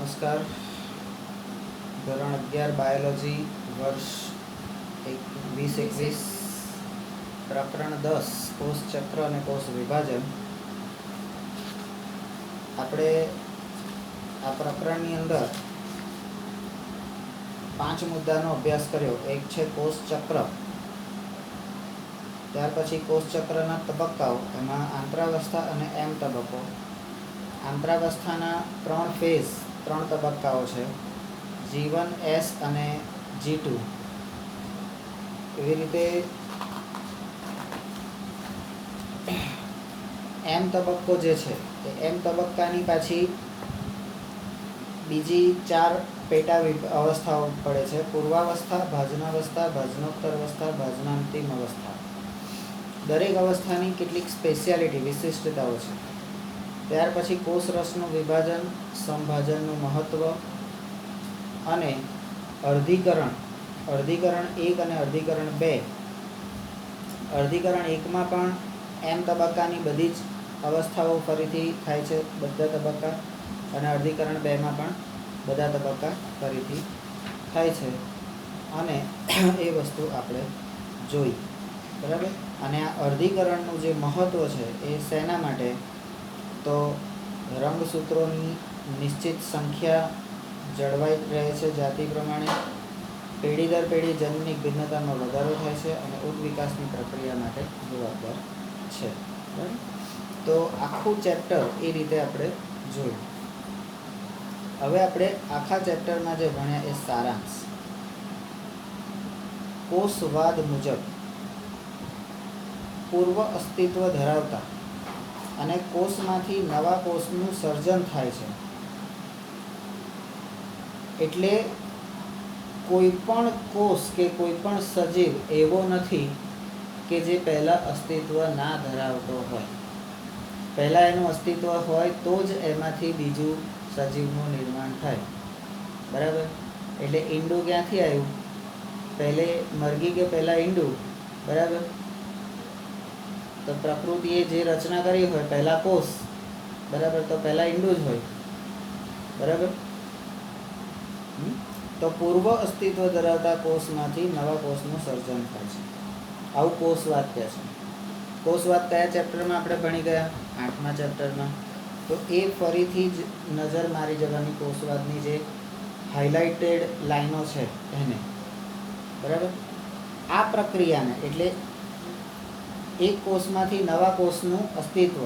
નમસ્કાર. ધોરણ 11 બાયોલોજી વર્ષ 2021 પ્રકરણ 10 કોષ ચક્ર અને કોષ વિભાજન. આપણે આ પ્રકરણની અંદર 5 મુદ્દાનો અભ્યાસ કર્યો. એક છે કોષ ચક્ર, ત્યાર પછી કોષ ચક્રના તબક્કાઓ, એમાં આંતરાવસ્થા અને એમ તબક્કો. આંતરાવસ્થાના 3 ફેઝ, 3 તબક્કાઓ છે, G1, S અને G2. એવી રીતે એમ તબક્કો જે છે એ એમ તબક્કાની પાછી બીજી 4 પેટા અવસ્થાઓ પડે છે: પૂર્વાવસ્થા, ભાજનાવસ્થા, ભાજનોત્તર અવસ્થા, ભાજનાંતિમ અવસ્થા. દરેક અવસ્થાની કેટલીક સ્પેશિયાલિટી, વિશિષ્ટતાઓ છે. ત્યાર પછી કોષ રસનું વિભાજન, સંભાજનનું મહત્ત્વ અને અર્ધીકરણ 1 અને અર્ધીકરણ 2. અર્ધીકરણ 1માં પણ એમ તબક્કાની બધી જ અવસ્થાઓ ફરીથી થાય છે, બધા તબક્કા, અને અર્ધીકરણ 2માં પણ બધા તબક્કા ફરીથી થાય છે. અને એ વસ્તુ આપણે જોઈ, બરાબર. અને આ અર્ધીકરણનું જે મહત્ત્વ છે એ શેના માટે? તો રંગસૂત્રોની નિશ્ચિત સંખ્યા જળવાઈ રહે છે જાતિ પ્રમાણે, પેઢી દર પેઢી જન્મની ભિન્નતામાં વધારો થાય છે અને ઉદ્વિકાસની પ્રક્રિયા માટે જવાબદાર છે, બરાબર. તો આખું ચેપ્ટર એ રીતે આપણે જોયું. હવે આપણે આખા ચેપ્ટરમાં જે ભણ્યા એ સારાંશ. કોષવાદ મુજબ પૂર્વ અસ્તિત્વ ધરાવતા અને કોષમાંથી નવા કોષનું સર્જન થાય છે. એટલે કોઈ પણ કોષ કે કોઈ પણ સજીવ એવો નથી કે જે પહેલાં અસ્તિત્વ ના ધરાવતો હોય. પહેલાં એનું અસ્તિત્વ હોય તો જ એમાંથી બીજું સજીવનું નિર્માણ થાય, બરાબર. એટલે ઈંડું ક્યાંથી આવ્યું? પહેલે મરઘી કે પહેલાં ઈંડું, બરાબર. તો પ્રકૃતિએ જે રચના કરી હોય, પહેલાં કોષ, બરાબર, તો પહેલાં ઈંડું જ હોય, બરાબર. તો પૂર્વ અસ્તિત્વ ધરાવતા કોષમાંથી નવા કોષનું સર્જન થાય છે. આવું કોષવાદ કહે છે. કોષવાદ કયા ચેપ્ટરમાં આપણે ભણી ગયા? 8મા ચેપ્ટરમાં. તો એ ફરીથી જ નજર મારી જવાની કોષવાદની જે હાઇલાઇટેડ લાઈનો છે એને, બરાબર. આ પ્રક્રિયાને, એટલે એક કોષમાંથી નવા કોષનું અસ્તિત્વ,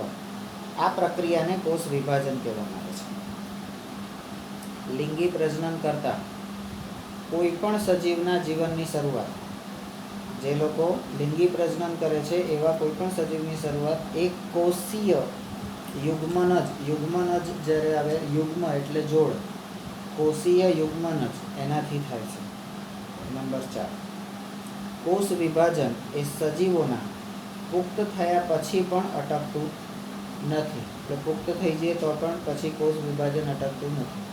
આ પ્રક્રિયાને કોષ વિભાજન કહેવામાં આવે છે. લિંગી પ્રજનન કરતા કોઈ પણ સજીવના જીવનની શરૂઆત, જે લોકો લિંગી પ્રજનન કરે છે એવા કોઈ પણ સજીવની શરૂઆત એક કોષીય યુગ્મનજ જ્યારે આવે, યુગ્મ એટલે જોડ, કોષીય યુગ્મનજ એનાથી થાય છે. નંબર 4, કોષ વિભાજન એ સજીવોના પુખ્ત થયા પછી પણ અટકતું નથી. એટલે પુખ્ત થઈ જઈએ તો પણ પછી કોષ વિભાજન અટકતું નથી.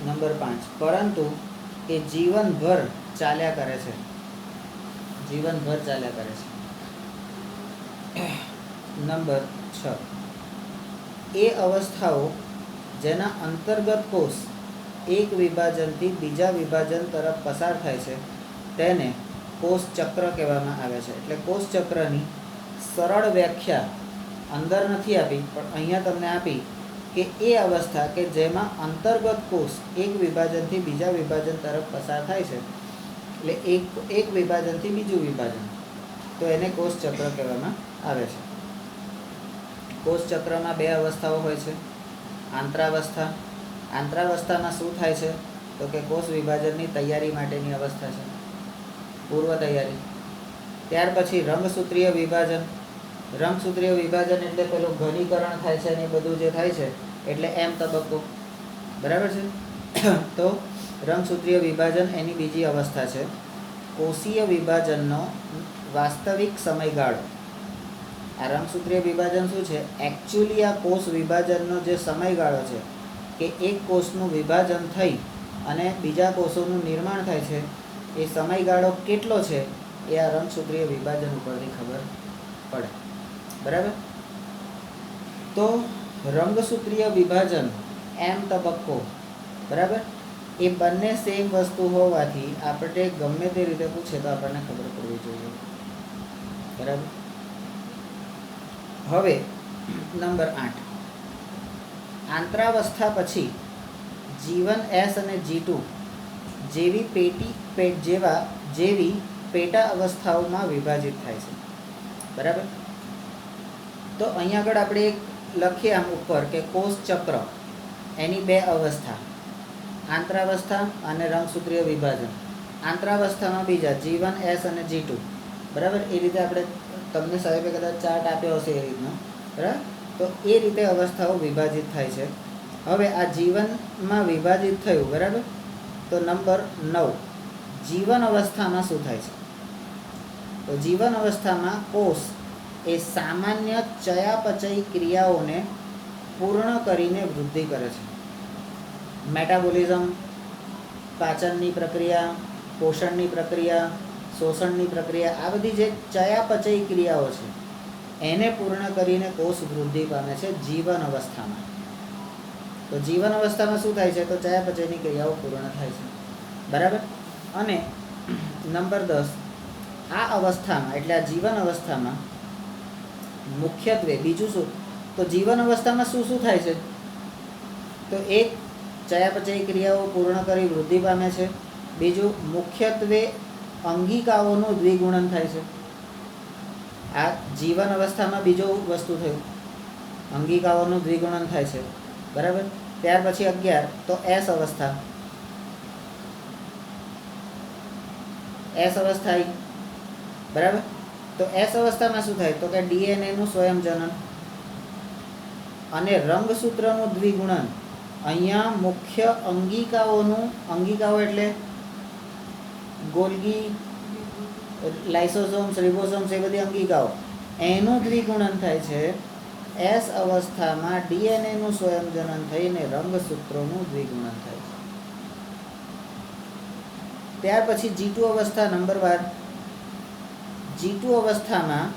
નંબર 5, પરંતુ એ જીવનભર ચાલ્યા કરે છે. જીવનભર ચાલ્યા કરે છે. નંબર 6, એ અવસ્થાઓ જેના અંતર્ગત કોષ એક વિભાજનથી બીજા વિભાજન તરફ પસાર થાય છે તેને કોષ ચક્ર કહેવામાં આવે છે. એટલે કોષ ચક્રની સરળ વ્યાખ્યા અંદર નથી આપી, પણ અહીંયા તમને આપી કે એ અવસ્થા કે જેમાં અંતર્ગત કોષ એક વિભાજનથી બીજા વિભાજન તરફ પસાર થાય છે, એટલે એક વિભાજનથી બીજું વિભાજન, તો એને કોષ ચક્ર કહેવામાં આવે છે. કોષ ચક્રમાં 2 અવસ્થાઓ હોય છે. આંતરાવસ્થા. આંતરાવસ્થામાં શું થાય છે? તો કે કોષ વિભાજનની તૈયારી માટેની અવસ્થા છે, પૂર્વ તૈયારી. ત્યાર પછી રંગસૂત્રીય વિભાજન. રંગસૂત્રીય વિભાજન એટલે પેલું ઘનીકરણ થાય છે અને એ બધું જે થાય છે, એટલે એમ તબક્કો, બરાબર છે. તો રંગસૂત્રીય વિભાજન એની બીજી અવસ્થા છે. કોષીય વિભાજનનો વાસ્તવિક સમયગાળો. આ રંગસૂત્રીય વિભાજન શું છે? એકચ્યુઅલી આ કોષ વિભાજનનો જે સમયગાળો છે કે એક કોષનું વિભાજન થઈ અને બીજા કોષોનું નિર્માણ થાય છે, એ સમયગાળો કેટલો છે એ આ રંગસૂત્રીય વિભાજન ઉપરથી ખબર પડે, બરાબર. તો રંગસૂત્રીય વિભાજન એમ તબક્કો, બરાબર, એ બંને સેમ વસ્તુ હોવાથી આપણે ગમે તે રીતે પૂછે તો આપણને ખબર પડવી જોઈએ, બરાબર. હવે નંબર 8, આંતરાવસ્થા પછી G1 S અને G2 જેવી પેટા અવસ્થાઓમાં વિભાજિત થાય છે, બરાબર. તો અહીંયા આગળ આપણે એક લખીએ આમ ઉપર કે કોષ ચક્ર એની 2 અવસ્થા, આંતરાવસ્થા અને રંગસૂત્રીય વિભાજન. આંતરાવસ્થામાં બીજા G1 S અને G2, બરાબર. એ રીતે આપણે તમને સાહેબે કદાચ ચાર્ટ આપ્યો હશે એ રીતનો, બરાબર. તો એ રીતે અવસ્થાઓ વિભાજિત થાય છે. હવે આ જીવનમાં વિભાજિત થયું, બરાબર. તો નંબર 9, જીવન અવસ્થામાં શું થાય છે? તો જીવન અવસ્થામાં કોષ એ સામાન્ય ચયાપચય ક્રિયાઓને પૂર્ણ કરીને વૃદ્ધિ કરે છે. મેટાબોલિઝમ, પાચનની પ્રક્રિયા, પોષણની પ્રક્રિયા, શોષણની પ્રક્રિયા, આ બધી જે ચયાપચય ક્રિયાઓ છે એને પૂર્ણ કરીને કોષ વૃદ્ધિ પામે છે જીવન અવસ્થામાં. તો જીવન અવસ્થામાં શું થાય છે? તો ચયાપચયની ક્રિયાઓ પૂર્ણ થાય છે, બરાબર. અને નંબર 10, આ અવસ્થામાં એટલે આ જીવન અવસ્થામાં મુખ્યત્વે બીજું શું? તો જીવન અવસ્થામાં શું શું થાય છે? તો એક, ચયાપચય ક્રિયાઓ પૂર્ણ કરી વૃદ્ધિ પામે છે. બીજું, મુખ્યત્વે અંગિકાઓનું દ્વિગુણન થાય છે. આ જીવન અવસ્થામાં બીજો વસ્તુ થયું, અંગિકાઓનું દ્વિગુણન થાય છે, બરાબર. ત્યાર પછી 11, તો એસ અવસ્થા. એસ અવસ્થા આવી, બરાબર. તો એસ અવસ્થામાં શું થાય? તો કે ડીએનએનું સ્વયંજનન અને રંગસૂત્રનું દ્વિગુણન. અહીંયા મુખ્ય અંગિકાઓ એટલે ગોલ્ગી, લાઇસોસોમ્સ, રિબોસોમ્સ, એ બધી અંગિકાઓ, એનું દ્વિગુણન થાય છે. એસ અવસ્થામાં ડીએનએનું સ્વયંજનન થઈને રંગસૂત્રોનું દ્વિગુણન થાય છે. ત્યાર પછી G2 અવસ્થા નંબર 12. G2 અવસ્થામાં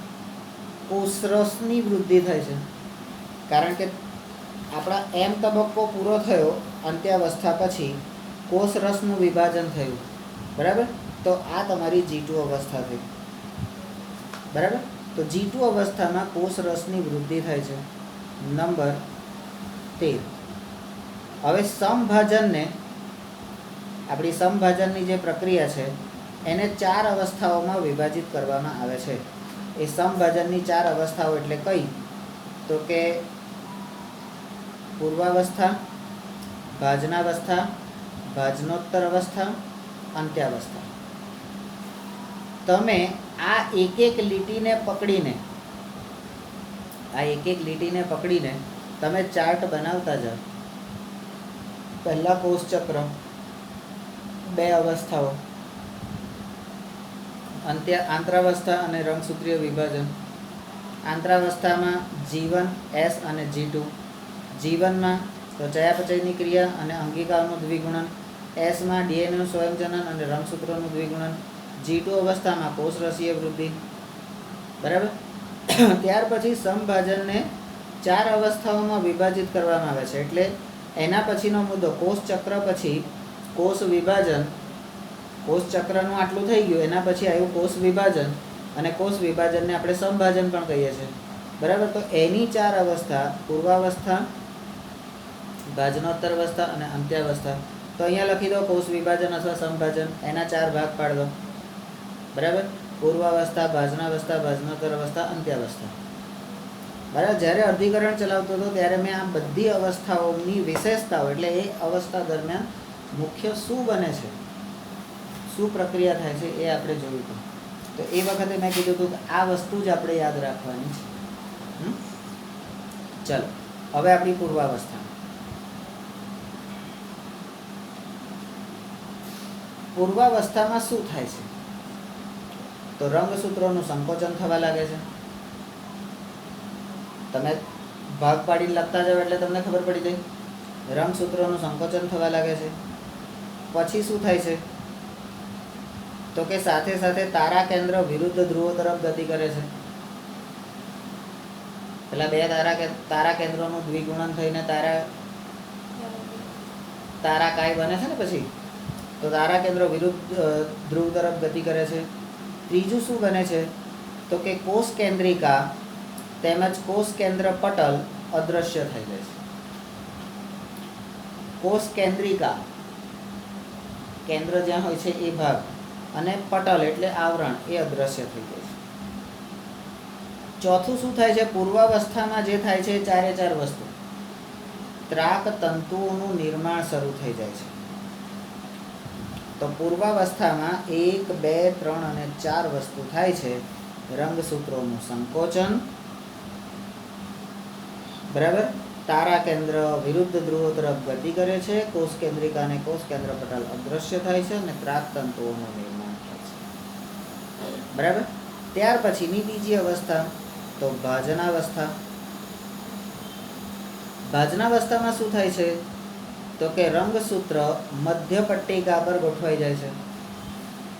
કોષરસની વૃદ્ધિ થાય છે, કારણ કે આપણા એમ તબક્કો પૂરો થયો, અંત્યાવસ્થા પછી કોષરસનું વિભાજન થયું, બરાબર. તો આ તમારી G2 અવસ્થા થઈ, બરાબર. તો G2 અવસ્થામાં કોષરસની વૃદ્ધિ થાય છે. નંબર 13, હવે સમભાજનને, આપણી સમભાજનની જે પ્રક્રિયા છે એને 4 અવસ્થાઓમાં વિભાજિત કરવામાં આવે છે. એ સમભાજનની 4 અવસ્થાઓ એટલે કઈ? તો કે પૂર્વાવસ્થા, ભાજનાવસ્થા, ભાજનોત્તર અવસ્થા, અંત્યાવસ્થા. તમે આ એક લીટીને પકડીને તમે ચાર્ટ બનાવતા જાઓ. પહેલા કોષચક્ર, 2 અવસ્થાઓ, આંતરાવસ્થા અને રંગસૂત્રીય વિભાજન. આંતરાવસ્થામાં G1 S અને G2. જીવનમાં તો ચયાપચયની ક્રિયા અને અંગિકાઓનું દ્વિગુણન. એસમાં ડીએનએનું સ્વયંજનન અને રંગસૂત્રોનું દ્વિગુણન. G2 અવસ્થામાં કોષરસીય વૃદ્ધિ, બરાબર. ત્યાર પછી સમભાજનને 4 અવસ્થાઓમાં વિભાજિત કરવામાં આવે છે. એટલે એના પછીનો મુદ્દો કોષચક્ર પછી કોષ વિભાજન. કોષચક્રનું આટલું થઈ ગયું, એના પછી આવ્યું કોષ વિભાજન, અને કોષ વિભાજનને આપણે સમભાજન પણ કહીએ છીએ, બરાબર. તો એની 4 અવસ્થા, પૂર્વાવસ્થા, ભાજનોત્તર અવસ્થા અને અંત્યાવસ્થા. તો અહીંયા લખી દો કોષ વિભાજન અથવા સમભાજન, એના 4 ભાગ પાડ દો, બરાબર. પૂર્વાવસ્થા, ભાજનાવસ્થા, ભાજનોત્તર અવસ્થા, અંત્યાવસ્થા, બરાબર. જ્યારે અર્ધીકરણ ચલાવતો હતો ત્યારે મેં આ બધી અવસ્થાઓની વિશેષતાઓ, એટલે એ અવસ્થા દરમિયાન મુખ્ય શું બને છે, શું પ્રક્રિયા થાય છે, એ આપણે જોયું હતું. તો એ વખતે મેં કીધું હતું કે આ વસ્તુ જ આપણે યાદ રાખવાની છે. ચલો, હવે આપણી પૂર્વાવસ્થા. પૂર્વાવસ્થામાં શું થાય છે? તો રંગસૂત્રોનું સંકોચન થવા લાગે છે. તમે ભાગ પાડીને લખતા જાવ એટલે તમને ખબર પડી જાય. રંગસૂત્રોનું સંકોચન થવા લાગે છે. પછી શું થાય છે? તો કે સાથે સાથે તારા કેન્દ્ર વિરુદ્ધ ધ્રુવો તરફ ગતિ કરે છે. પેલા 2 તારા કેન્દ્રોનું દ્વિગુણન થઈને તારા તારાકાય બને છે ને પછી, તો તારા કેન્દ્રો વિરુદ્ધ ધ્રુવ તરફ ગતિ કરે છે. ત્રીજું શું બને છે તો કે કોષ કેન્દ્રિકા તેમજ કોષ કેન્દ્ર પટલ અદૃશ્ય થઈ જાય છે. કોષ કેન્દ્રિકા કેન્દ્ર જ્યાં હોય છે એ ભાગ અને પટલ એટલે આવરણ એ અદૃશ્ય થઈ જાય છે. ચોથું શું થાય છે, પૂર્વાવસ્થામાં જે થાય છે એ ચારે ચાર વસ્તુ ત્રાક તંતુઓનું નિર્માણ શરૂ થઈ જાય છે. તો પૂર્વાવસ્થામાં 1, 2, 3 અને 4 વસ્તુ થાય છે. રંગસૂત્રોનું સંકોચન, બરાબર, તારા કેન્દ્ર વિરુદ્ધ ધ્રુવો તરફ ગતિ કરે છે, કોષ કેન્દ્રિકા અને કોષ કેન્દ્ર પટલ અદૃશ્ય થાય છે અને ત્રાક તંતુઓનું નિર્માણ થાય છે. બરાબર. ત્યાર પછીની બીજી અવસ્થા તો ભાજનાવસ્થા. ભાજનાવસ્થામાં શું થાય છે તો કે રંગસૂત્ર મધ્ય પટ્ટિકા પર ગોઠવાઈ જાય છે.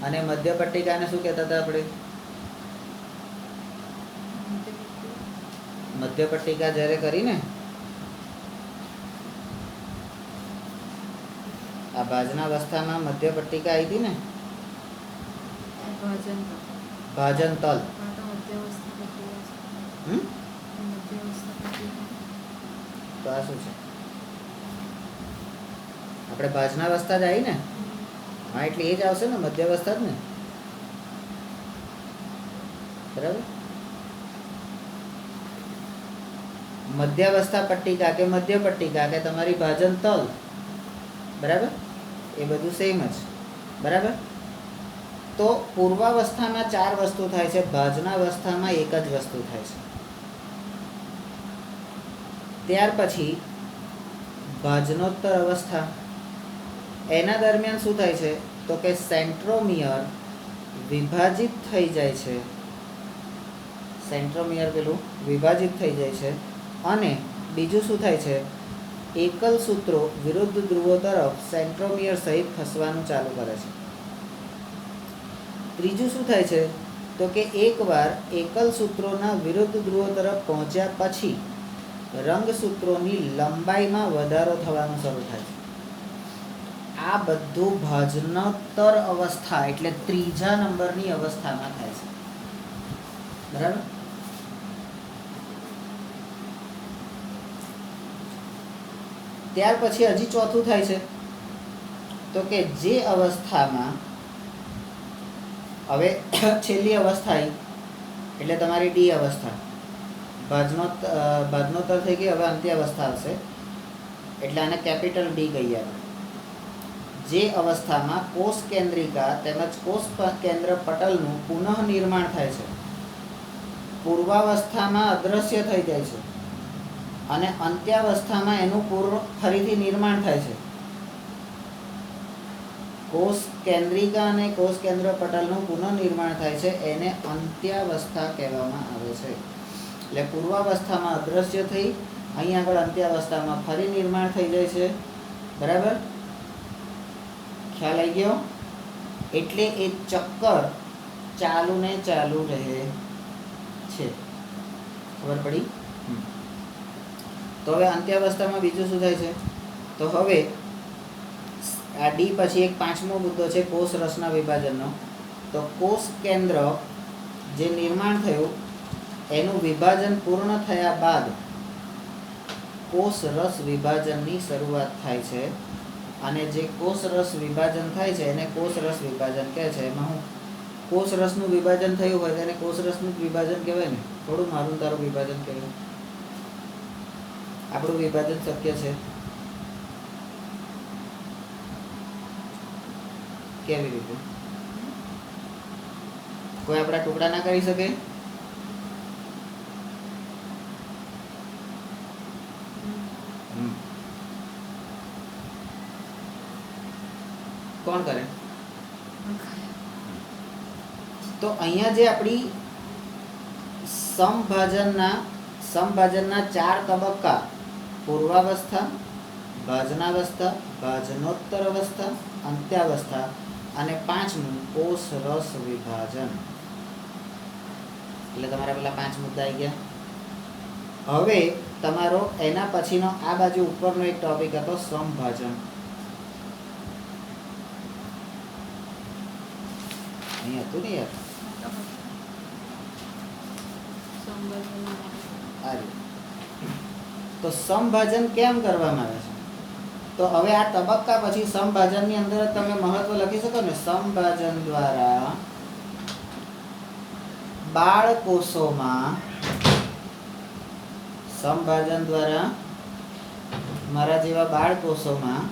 અને મધ્ય પટ્ટિકાને શું કહેતા હતા આપણે? મધ્ય પટ્ટિકા જ્યારે કરીને આ ભાજનાવસ્થામાં મધ્ય પટ્ટિકા આવી હતી ને, ભાજન તલ. તો આ શું છે? આપણે ભાજનાવસ્થા જ આવી ને? હા, એટલે એ જ આવશે ને, મધ્યાવસ્થા જ ને, બરાબર. મધ્યાવસ્થા પટ્ટિકા કે મધ્ય પટ્ટિકા કે તમારી ભાજન તલ, બરાબર, એ બધું સેમ જ, બરાબર. તો પૂર્વાવસ્થામાં 4 વસ્તુ થાય છે, ભાજનાવસ્થામાં એક જ વસ્તુ થાય છે. ત્યાર પછી ભાજનોત્તર અવસ્થા, એના દરમિયાન શું થાય છે તો કે સેન્ટ્રોમિયર વિભાજિત થઈ જાય છે. સેન્ટ્રોમિયર પેલું વિભાજિત થઈ જાય છે. અને બીજું શું થાય છે, એકલ સૂત્રો વિરુદ્ધ ધ્રુવો તરફ સેન્ટ્રોમિયર સહિત ખસવાનું ચાલુ કરે છે. ત્રીજું શું થાય છે તો કે એકવાર એકલ સૂત્રોના વિરુદ્ધ ધ્રુવો તરફ પહોંચ્યા પછી રંગસૂત્રોની લંબાઈમાં વધારો થવાનું શરૂ થાય છે. આ બધું ભાજનોત્તર અવસ્થા એટલે ત્રીજા નંબરની અવસ્થામાં થાય છે, બરાબર. ત્યાર પછી હજી ચોથું થાય છે તો કે જે અવસ્થામાં હવે છેલ્લી અવસ્થા આવી એટલે તમારી ડી અવસ્થા, ભાજનોત્તર થઈ ગઈ, હવે અંત્ય અવસ્થા આવશે એટલે આને કેપિટલ ડી કહીએ. જે અવસ્થામાં કોષ કેન્દ્રિકા તેમજ કોષ કેન્દ્ર પટલનું પુનઃ નિર્માણ થાય છે, પૂર્વાવસ્થામાં અદૃશ્ય થઈ જાય છે અને અંત્યાવસ્થામાં એનું ફરીથી નિર્માણ થાય છે. કોષ કેન્દ્રિકા અને કોષ કેન્દ્ર પટલનું પુનઃનિર્માણ થાય છે, એને અંત્યાવસ્થા કહેવામાં આવે છે. એટલે પૂર્વાવસ્થામાં અદૃશ્ય થઈ અહીં આગળ અંત્યાવસ્થામાં ફરી નિર્માણ થઈ જાય છે, બરાબર. ખ્યાલ આવી ગયો? એટલે એ ચક્કર ચાલુ ને ચાલુ રહે છે. ખબર પડી? તો હવે અંત્યાવસ્થામાં બીજું શું થાય છે તો હવે આ ડી પછી એક 5મો મુદ્દો છે કોષ રસના વિભાજનનો. તો કોષ કેન્દ્ર જે નિર્માણ થયું એનું વિભાજન પૂર્ણ થયા બાદ કોષ રસ વિભાજનની શરૂઆત થાય છે. અને જે કોષ રસ વિભાજન થાય છે એને કોષ રસ વિભાજન કહે છે. એમાં હું કોષ રસનું વિભાજન થયું હોય તેને કોષ રસનું વિભાજન કહેવાય ને, થોડું મારું તારું વિભાજન કહેવાય. આપણું વિભાજન શક્ય છે કેવી રીતે? કોઈ આપણા ટુકડા ના કરી શકે? કોણ કરે? તો અહીંયા જે આપણી સમભાજનના 4 તબક્કા, પૂર્વાવસ્થા, ભાજનાવસ્થા, ભાજનોત્તર અવસ્થા, અંત્યાવસ્થા અને 5મું કોષ રસ વિભાજન. એટલે તમારા પેલા 5 મુદ્દા આવી ગયા. હવે તમારો એના પછીનો આ બાજુ ઉપરનો એક ટોપિક હતો સમભાજન. અહીં હતું ને યાર, આ રીતે. તો સમભાજન કેમ કરવામાં આવે છે? તો હવે આ તબક્કા પછી સમભાજનની અંદર જ તમે મહત્વ લખી શકો ને. સમભાજન દ્વારા બાળકોષોમાં, સમભાજન દ્વારા મારા જેવા બાળકોષોમાં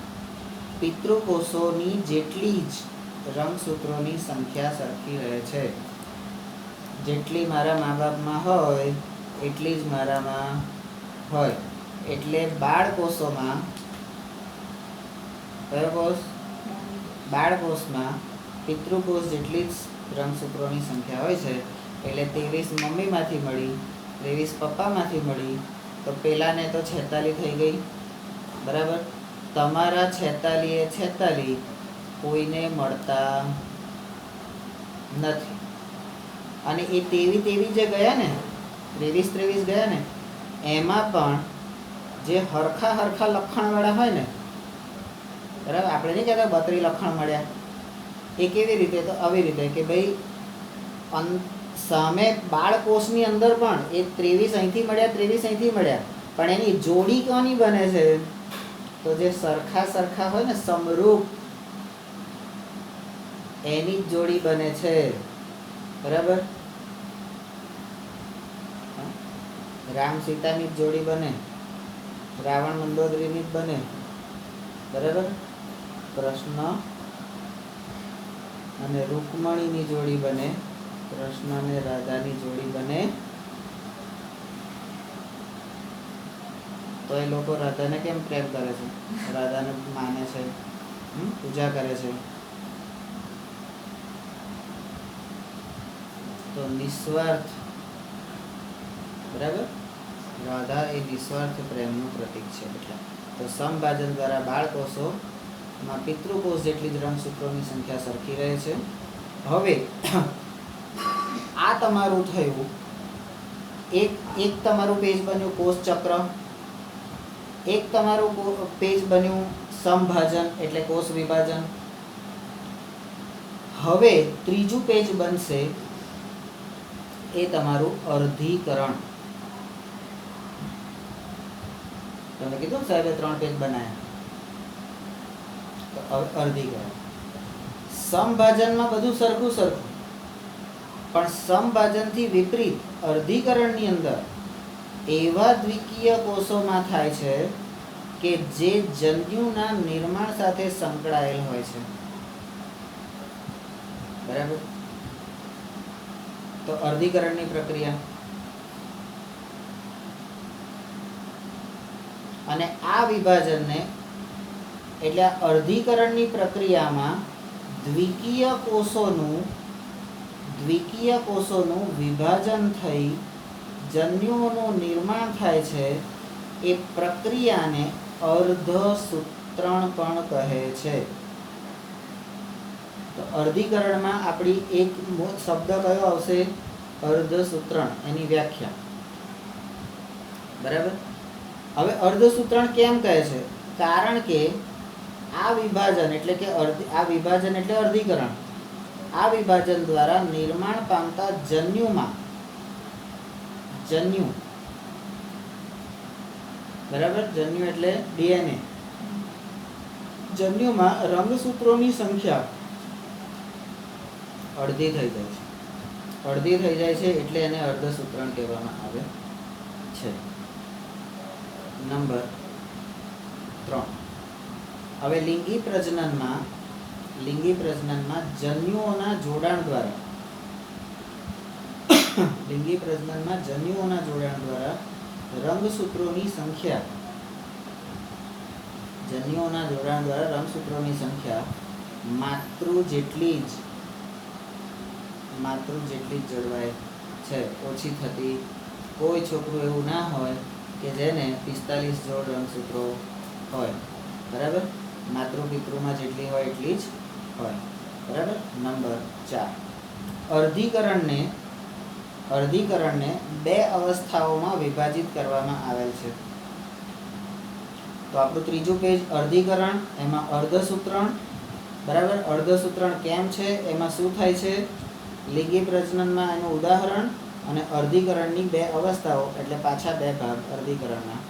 પિતૃકોષોની જેટલી જ રંગસૂત્રોની સંખ્યા સરખી રહે છે. જેટલી મારા મા બાપમાં હોય એટલી જ મારામાં હોય. એટલે બાળકોષોમાં, કયો કોષ? બાળકોષમાં પિતૃકોષ જેટલી જ રંગસૂત્રોની સંખ્યા હોય છે. એટલે 23 મમ્મીમાંથી મળી, 23 પપ્પામાંથી મળી, તો પેલાને તો 46 થઈ ગઈ, બરાબર. તમારા 46 એ 46 કોઈને મળતા નથી. અને એ તેવી જે ગયા ને, 23 ગયા ને, એમાં પણ જે હરખા લખાણવાળા હોય ને, બરાબર. આપણે નહીં કહેતા 32 લખાણ મળ્યા. એ કેવી રીતે? તો આવી રીતે કે ભાઈ સામે બાળકોષની અંદર પણ એ 23 અહીંથી મળ્યા, 23 અહીંથી મળ્યા, પણ એની જોડી કોની બને છે? તો જે સરખા હોય ને, સમરૂપ, એની જ જોડી બને છે, બરાબર. રામ સીતાની જ જોડી બને, રાવણ મંદોદરીની જ બને, બરાબર. કૃષ્ણ અને રૂકમણીની જોડી બને, કૃષ્ણ અને રાધાની જોડી બને. તો એ લોકો રાધાને કેમ પ્રેમ કરે છે? રાધાને માને છે, પૂજા કરે છે. તો નિસ્વાર્થ, બરાબર. રાધા એ નિસ્વાર્થ પ્રેમનું પ્રતીક છે. એટલે તો સમભાજન દ્વારા બાળકોષોમાં પિતૃકોષ જેટલી જ રંગસૂત્રોની સંખ્યા સરખી રહે છે. હવે આ તમારું થયું એક તમારું પેજ બન્યું કોષ ચક્ર, એક તમારું પેજ બન્યું સમભાજન એટલે કોષ વિભાજન. હવે ત્રીજું પેજ બનશે એ તમારું અર્ધીકરણ. તમે કીધું સાહેબે 3 પેજ બનાવ્યા, તો અર્ધીકરણ. સમભાજનમાં બધું સરખું, પણ સમભાજનથી વિપરીત અર્ધીકરણની અંદર એવા દ્વિકીય કોષોમાં થાય છે કે જે જન્યુના નિર્માણ સાથે સંકળાયેલ હોય છે, બરાબર. તો અર્ધીકરણની પ્રક્રિયા, અને આ વિભાજનને એટલે આ અર્ધીકરણની પ્રક્રિયામાં દ્વિકીય કોષોનું વિભાજન થઈ જન્યુઓનું નિર્માણ થાય છે. એ પ્રક્રિયાને અર્ધસૂત્રણ પણ કહે છે. તો અર્ધીકરણમાં આપણી એક શબ્દ કયો આવશે? અર્ધસૂત્રણ. એની વ્યાખ્યા, બરાબર. હવે અર્ધસૂત્રણ કેમ કહે છે? કારણ કે આ વિભાજન એટલે અર્ધીકરણ, આ વિભાજન દ્વારા નિર્માણ પામતા જન્યુમાં, બરાબર. જન્યુ એટલે DNA. જન્યુમાં રંગસૂત્રોની સંખ્યા અડધી થઈ જાય છે. એટલે એને અર્ધસૂત્રણ કહેવામાં આવે છે. નંબર 3. હવે લિંગી પ્રજનનમાં જન્યુઓના જોડાણ દ્વારા રંગસૂત્રોની સંખ્યા માતૃ જેટલી જ જળવાય છે, ઓછી થતી. કોઈ છોકરું એવું ના હોય કે જેને 45 જોડ રંગસૂત્રો હોય, બરાબર. માતૃ પિતૃમાં જેટલી હોય એટલી જ હોય, બરાબર. નંબર 4. અર્ધીકરણને 2 અવસ્થાઓમાં વિભાજિત કરવામાં આવેલ છે. તો આપણું ત્રીજું પેજ અર્ધીકરણ, એમાં અર્ધસૂત્રણ બરાબર. અર્ધસૂત્રણ કેમ છે, એમાં શું થાય છે, લિંગી પ્રજનનમાં એનું ઉદાહરણ, અને અર્ધીકરણની બે અવસ્થાઓ એટલે પાછા બે ભાગ અર્ધીકરણના,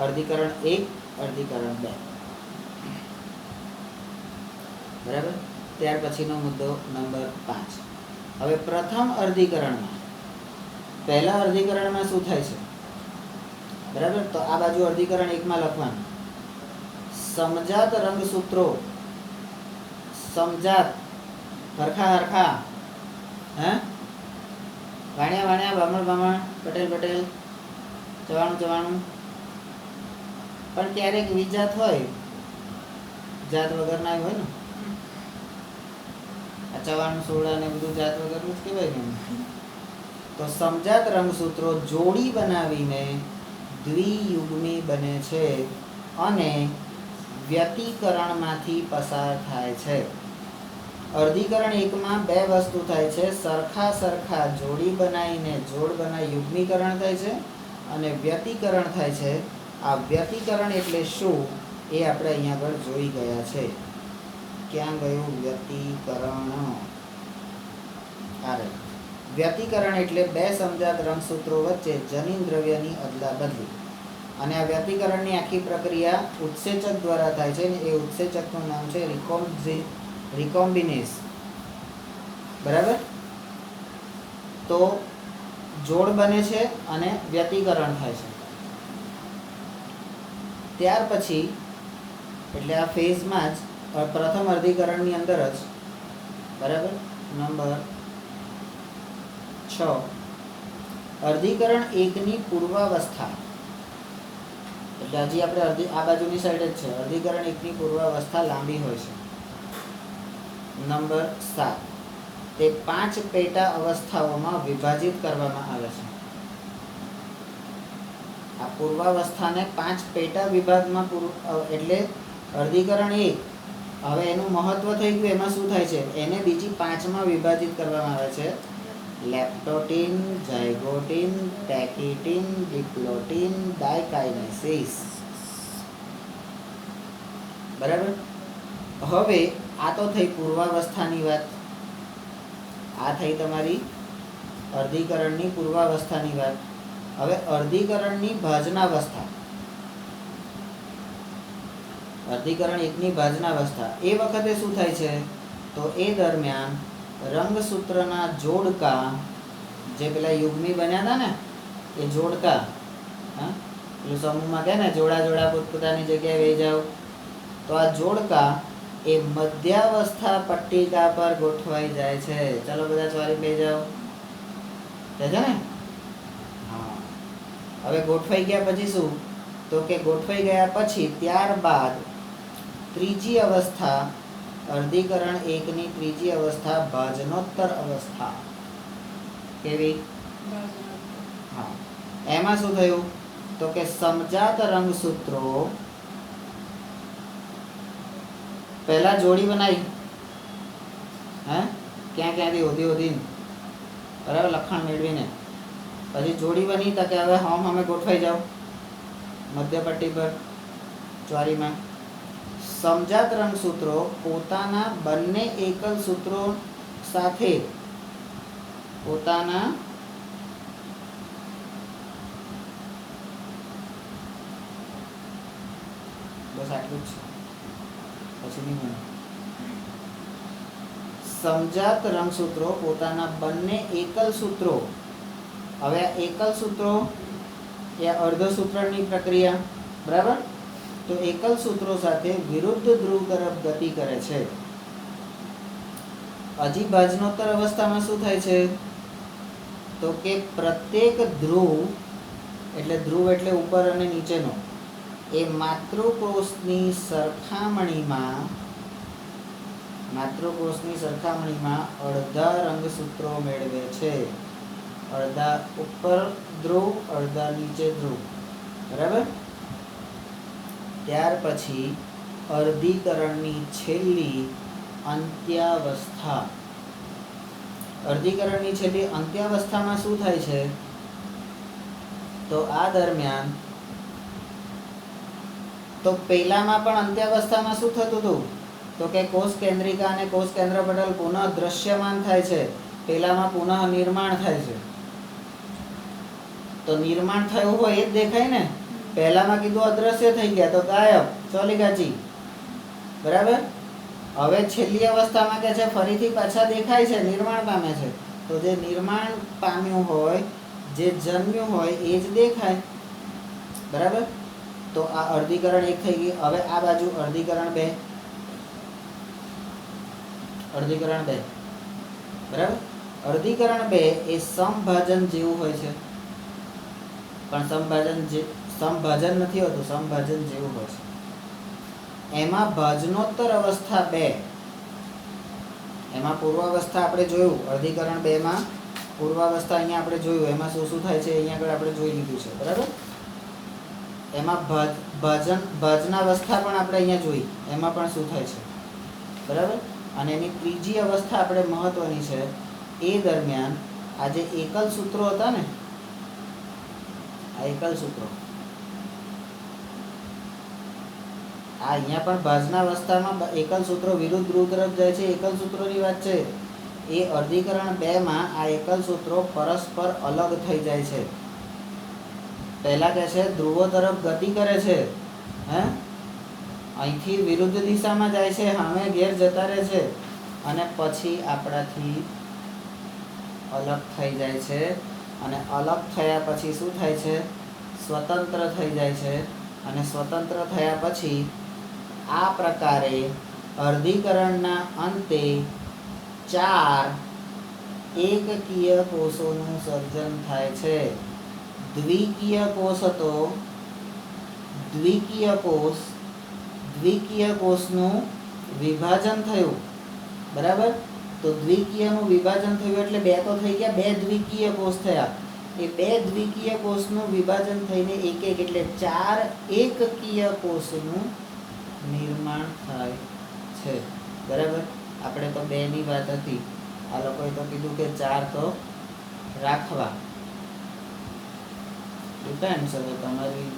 અર્ધીકરણ 1, અર્ધીકરણ 2. બરાબર. ત્યાર પછીનો મુદ્દો નંબર 5. હવે પ્રથમ અર્ધીકરણમાં, પહેલા અર્ધીકરણમાં શું થાય છે, બરાબર. તો આ બાજુ અર્ધીકરણ 1માં લખવાનું સમજાત રંગસૂત્રો, સમજાત હરખા હરખા, હે વાણ્યા વાણ્યા, બામણ બામણ, પટેલ પટેલ, ચવાણું ચવાણું. પણ ક્યારેક વિજાત હોય, જાત વગરના હોય ને, આ ચવાણું સોડા ને બધું જાત વગરનું જ કહેવાય ને. તો સમજાત રંગસૂત્રો જોડી બનાવીને દ્વિયુગ્મી બને છે અને વ્યતિકરણમાંથી પસાર થાય છે. અર્ધીકરણ 1માં બે વસ્તુ થાય છે, સરખા સરખા જોડી બનાવીને જોડ બનાવી યુગ્મીકરણ થાય છે અને વ્યતિકરણ થાય છે. આ વ્યતિકરણ એટલે શું એ આપણે અહીંયા આગળ જોઈ ગયા છે. ક્યાં ગયું વ્યતિકરણ? અરે વ્યતિકરણ એટલે બે સમજાત રંગસૂત્રો વચ્ચે જનીન દ્રવ્યની અદલા બદલી. અને આ વ્યતિકરણની આખી પ્રક્રિયા ઉત્સેચક દ્વારા થાય છે, ને એ ઉત્સેચકનું નામ છે રિકોમ્બિનેસ. બરાબર. તો જોડ બને છે અને વ્યતિકરણ થાય છે. ત્યાર પછી એટલે આ ફેઝમાં જ પ્રથમ અર્ધીકરણની અંદર જ, બરાબર, નંબર 6, અર્ધીકરણ 1ની પૂર્વાવસ્થા, એટલે હજી આપણે આ બાજુની સાઈડ જ છે. અર્ધીકરણ 1ની પૂર્વાવસ્થા લાંબી હોય છે. નંબર 7, તે 5 પેટા અવસ્થાઓમાં વિભાજિત કરવામાં આવે છે. આ પૂર્વાવસ્થાને 5 પેટા વિભાગમાં એટલે અર્ધીકરણ 1 હવે એનું મહત્વ થઈ ગયું. એમાં શું થાય છે, એને બીજી 5માં વિભાજિત કરવામાં આવે છે. લેપ્ટોટીન, ઝાયગોટીન, ટેકિટીન, ડિપ્લોટીન, ડાયકાઇનેસિસ. બરાબર. હવે આ તો થઈ પૂર્વાવસ્થાની વાત, આ થઈ તમારી અર્ધીકરણની પૂર્વાવસ્થાની વાત. હવે અર્ધીકરણની ભાજનાવસ્થા, અર્ધીકરણ 1ની ભાજનાવસ્થા, એ વખતે શું થાય છે, તો એ દરમિયાન રંગસૂત્રના જોડકા, જે પેલા યુગ્મી બન્યા હતા ને એ જોડકા, હા પેલું સમૂહમાં કહે ને જોડા જોડા પોતપોતાની જગ્યાએ વહી જાઓ, તો આ જોડકા એ મધ્યાવસ્થા પટ્ટિકા પર ગોઠવાઈ જાય છે. ચાલો બધા સવારી બેસી જાઓ, છે ને. હા, હવે ગોઠવાઈ ગયા પછી શું, તો કે ગોઠવાઈ ગયા પછી ત્યારબાદ ત્રીજી અવસ્થા, અર્ધીકરણ 1ની ત્રીજી અવસ્થા ભાજનોત્તર અવસ્થા. કેવી? હા, એમાં શું થયું, તો કે સમજાત રંગસૂત્રો પહેલા જોડી બનાવી, હે ક્યાં ક્યાંથી હોધી હોધી, બરાબર, લખાણ મેળવીને પછી જોડી બની. તો કે હવે હમ અમે ગોઠવાઈ જાઓ મધ્યપટ્ટી પર ચોરીમાં. સમજાત રંગસૂત્રો પોતાના બંને એકલ સૂત્રો સાથે પોતાના બસ આટલું જ છે, પછી નહીં બને. સમજાત રંગસૂત્રો પોતાના બંને એકલ સૂત્રો, હવે આ એકલ સૂત્રો એ અર્ધસૂત્રની પ્રક્રિયા, બરાબર. તો એકલ સૂત્રો સાથે વિરુદ્ધ ધ્રુવ તરફ ગતિ કરે છે. હજી ભાજનોત્તર અવસ્થામાં શું થાય છે, તો કે પ્રત્યેક ધ્રુવ એટલે ઉપર અને નીચેનો, એ માતૃકોષની સરખામણીમાં અડધા રંગસૂત્રો મેળવે છે. અડધા ઉપર ધ્રુવ, અડધા નીચે ધ્રુવ, બરાબર. ત્યાર પછી અર્ધીકરણની છેલ્લી અંત્યાવસ્થા, અર્ધીકરણની છેલ્લી અંત્યાવસ્થામાં શું થાય છે, તો આ દરમિયાન તો પહેલામાં પણ અંત્યાવસ્થામાં શું થતું હતું, તો કે કોષ કેન્દ્રિકા અને કોષ કેન્દ્રપટલ પુનઃ દ્રશ્યમાન થાય છે, પેલામાં પુનઃ નિર્માણ થાય છે. તો નિર્માણ થયું હોય એ જ દેખાય ને. પહેલામાં કીધું અદ્રશ્ય થઈ ગયા તો ગાયબ, ચોલી ગાચી, બરાબર. હવે છેલ્લી અવસ્થામાં કે છે ફરીથી પાછા દેખાય છે, નિર્માણ પામે છે. તો જે નિર્માણ પામ્યું હોય, જે જન્મ્યું હોય એ જ દેખાય, બરાબર. તો આ અર્ધીકરણ 1 થઈ ગઈ. હવે આ બાજુ અર્ધીકરણ 2, અર્ધીકરણ 2, બરાબર. અર્ધીકરણ 2 એ સમભાજન જેવું હોય છે, પણ સમભાજન નથી હોતું, સમભાજન જેવું હોય છે. એમાં ભાજનોત્તર અવસ્થા 2, એમાં પૂર્વાવસ્થા આપણે જોયું. અર્ધીકરણ 2 માં પૂર્વાવસ્થા અહીંયા આપણે જોયું, એમાં શું શું થાય છે અહીંયા આગળ આપણે જોઈ લીધું છે, બરાબર. એમાં ભાજનાવસ્થા પણ આપણે અહીંયા જોઈ, એમાં પણ શું થાય છે, બરાબર. અને એની ત્રીજી અવસ્થા આપણે મહત્વની છે. એ દરમિયાન આ જે એકલ સૂત્રો હતા ને, આ એકલ સૂત્રો, આ અહીંયા પણ ભાજનાવસ્થામાં એકલ સૂત્રો વિરુદ્ધ ધ્રુવ તરફ જાય છે, એકલ સૂત્રોની વાત છે. એ અર્ધીકરણ 2 માં આ એકલ સૂત્રો પરસ્પર અલગ થઈ જાય છે. પહેલા કહે છે ધ્રુવો તરફ ગતિ કરે છે, હે, અહીંથી વિરુદ્ધ દિશામાં જાય છે, સામે ઘેર જતા રહે છે, અને પછી આપણાથી અલગ થઈ જાય છે. અને અલગ થયા પછી શું થાય છે? સ્વતંત્ર થઈ જાય છે. અને સ્વતંત્ર થયા પછી આ પ્રકારે અર્ધીકરણના અંતે 4 એકકીય કોષોનું સર્જન થાય છે. દ્વિકીય કોષ હતો, દ્વિકીય કોષનું વિભાજન થયું, બરાબર. તો દ્વિકીયનું વિભાજન થયું એટલે 2 તો થઈ ગયા, 2 દ્વિકીય કોષ થયા. એ 2 દ્વિકીય કોષનું વિભાજન થઈને એક એટલે 4 એકકીય કોષનું નિર્માણ થાય છે, બરાબર. આપણે તો 2 ની વાત હતી, આ લોકોએ તો કીધું કે 4 તો રાખવા. ડિપેન્ડ્સ હવે તમારી.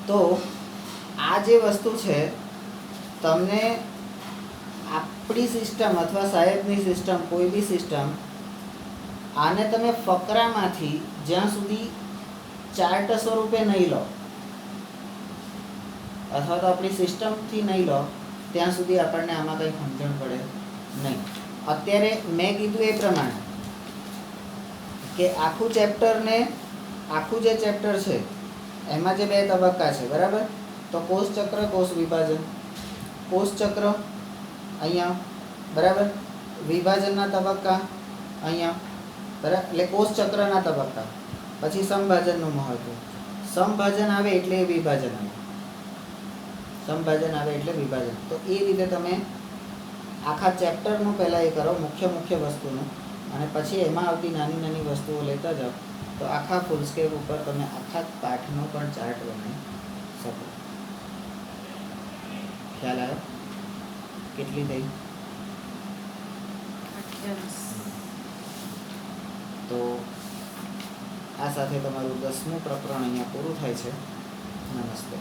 તો આ જે વસ્તુ છે, તમને આપણી સિસ્ટમ અથવા સાહેબની સિસ્ટમ, કોઈ બી સિસ્ટમ, આને તમે ફકરામાંથી જ્યાં સુધી ચાર્ટ સ્વરૂપે નહીં લો, અથવા તો આપણી સિસ્ટમથી નહીં લો, ત્યાં સુધી આપણને આમાં કંઈ સમજણ પડે નહીં. અત્યારે મેં કીધું એ પ્રમાણે કે આખું ચેપ્ટરને, આખું જે ચેપ્ટર છે એમાં જે 2 તબક્કા છે, બરાબર. તો કોષ ચક્ર, કોષ વિભાજન. કોષ ચક્ર અહીંયા, બરાબર. વિભાજનના તબક્કા અહીંયા, બરાબર. એટલે કોષ ચક્રના તબક્કા. પછી સમભાજનનું મહત્વ. સમભાજન આવે એટલે વિભાજન આવે, સમભાજન આવે એટલે વિભાજન. તો એ રીતે તમે આખા ચેપ્ટરનું પહેલાં એ કરો, મુખ્ય વસ્તુનું, અને પછી એમાં આવતી નાની નાની વસ્તુઓ લેતા જાઓ. તો આખા ફૂલસ્કેપ ઉપર તમે આખા પાઠનો પણ ચાર્ટ બનાવી શકો. ખ્યાલ આવ્યો? કેટલી થઈ? 28. તો આ સાથે તમારું 10મું પ્રકરણ અહીંયા પૂરું થાય છે. નમસ્તે.